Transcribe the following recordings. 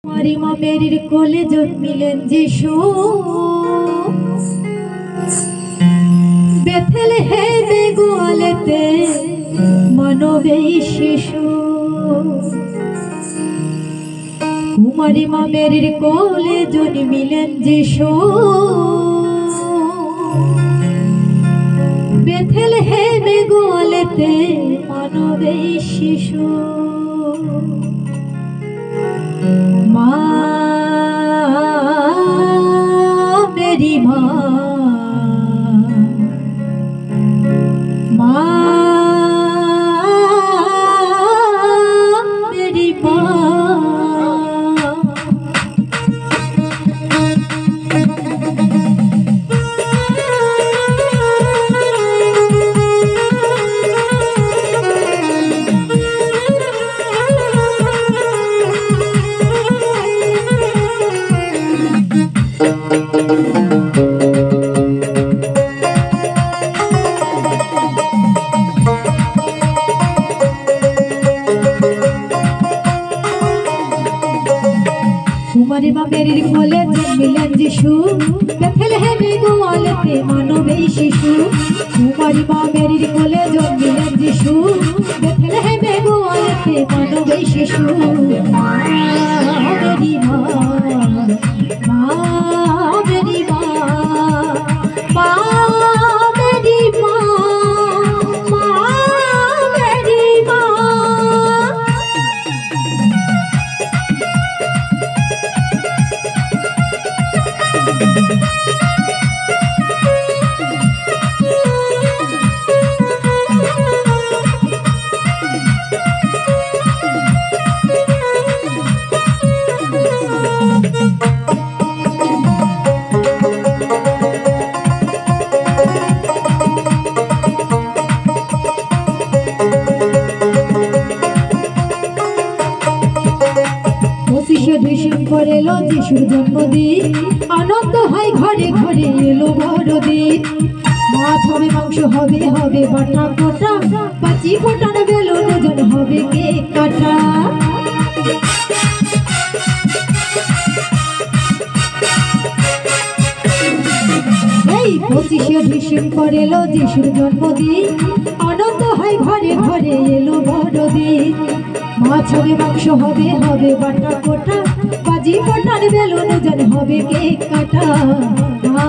মারিমা মেরির কোলে জন্মিলেন যিশু, বেথলেহেমে গোয়ালেতে মানবেই শিশু। মারিমা মেরির কোলে জন্মিলেন যিশু, বেথলেহেমে গোয়ালেতে মানবেই শিশু। মা मेरी माँ मेरी মারিমা মেরির কোলে জন্মিলেন যিশু, বেথলেহেমে গোয়ালেতে মানবেই শিশু। মারিমা মেরির কোলে জন্মিলেন যিশু, বেথলেহেমে গোয়ালেতে মানবেই শিশু। মা মেরি মা, মা মেরি মা, মা মেরি মা, মা মেরি মা। ডিসেম্বর এলো যিশুর জন্মদিন, আনন্দ হয় ঘরে ঘরে এলো বড়দিন। মাছ হবে, মাংস হবে, হবে বাটা কোটা, পাচি ফোটার বেলুন ওজন হবে কেক কাটা। এই 25শে ডিসেম্বর এলো যিশুর জন্মদিন, আনন্দ হয় ঘরে ঘরে এলো বড়দিন। মাছ হবে, মাংস হবে, হবে বাটা কোটা, বাজি ফোটার বেলুন ওজন হবে কেক কাটা। মা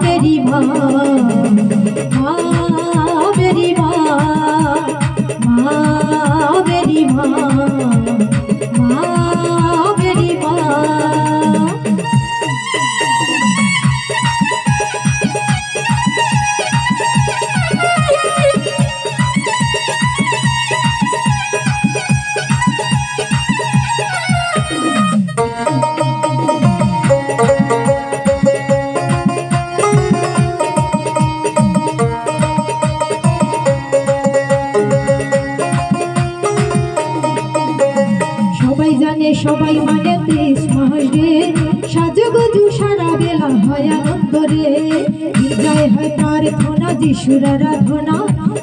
মেরি মা, মা মেরি মা, মা মেরি মা, মা মেরি মা। সবাই মানে 23 মাস রে, সাজুগুজু সারা বেলা হয় আনন্দ রে। গির্জায় হয় প্রার্থনা, যিশুর আরাধনা,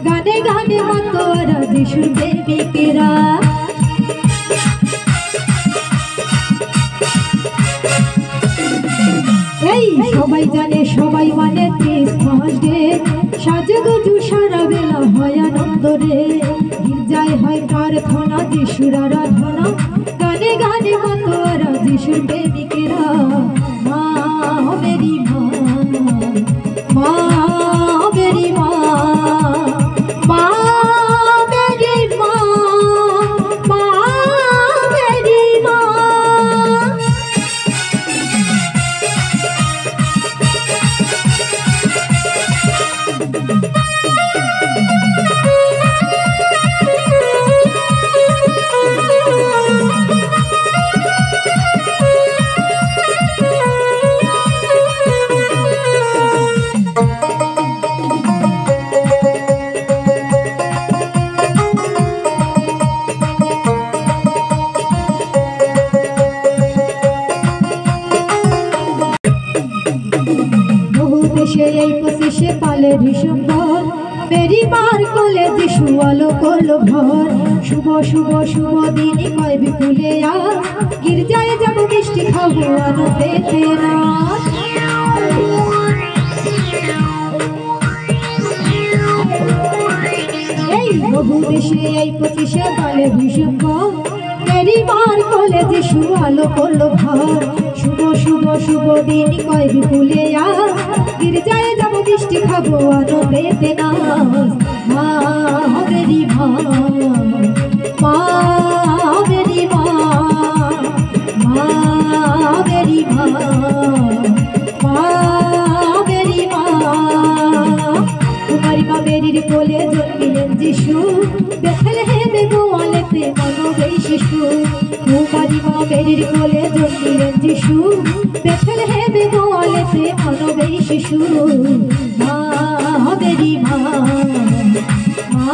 গানে গানে মাতোয়ারা যিশুর প্রেমিকেরা। এই সবাই জানে সবাই মানে 23 মাস রে, সাজুগুজু সারা বেলা হয় আনন্দ রে। গির্জায় হয় প্রার্থনা, যিশুর আরাধনা, গানে গানে মাতোয়ারা যিশুর প্রেমিকেরা। মা মেরি মা, মা মেরি মা, মা মেরি মা, মা মেরি মা। এই 25শে পালে ডিসেম্বর, মেরি মার কোলে যিশু আলো করলো ঘর শুভ শুভ শুভ দিন কয় বিপুলে গির্জায় যাব মিষ্টি খাবো আনন্দেতে না এই বহু দেশে এই 25শে বালে ভীষণ মেরি মার কোলে যিশু আলো করলো ঘর শুভ শুভ শুভ দিন কয় বিপুলে গির্জায় যাব মিষ্টি খাবো আনন্দেতে না মা মেরি মা মা মেরি মা মা মেরি মা মা মেরি মা তোমারি মা মেরির কোলে জন্মিলেন যিশু বেথলেহেমে গোয়ালেতে মানবের শিশু তোমারি মা মেরির কোলে জন্মিলেন যিশু বেথলেহেমে গোয়ালেতে মানবের শিশু মা মেরি মা মা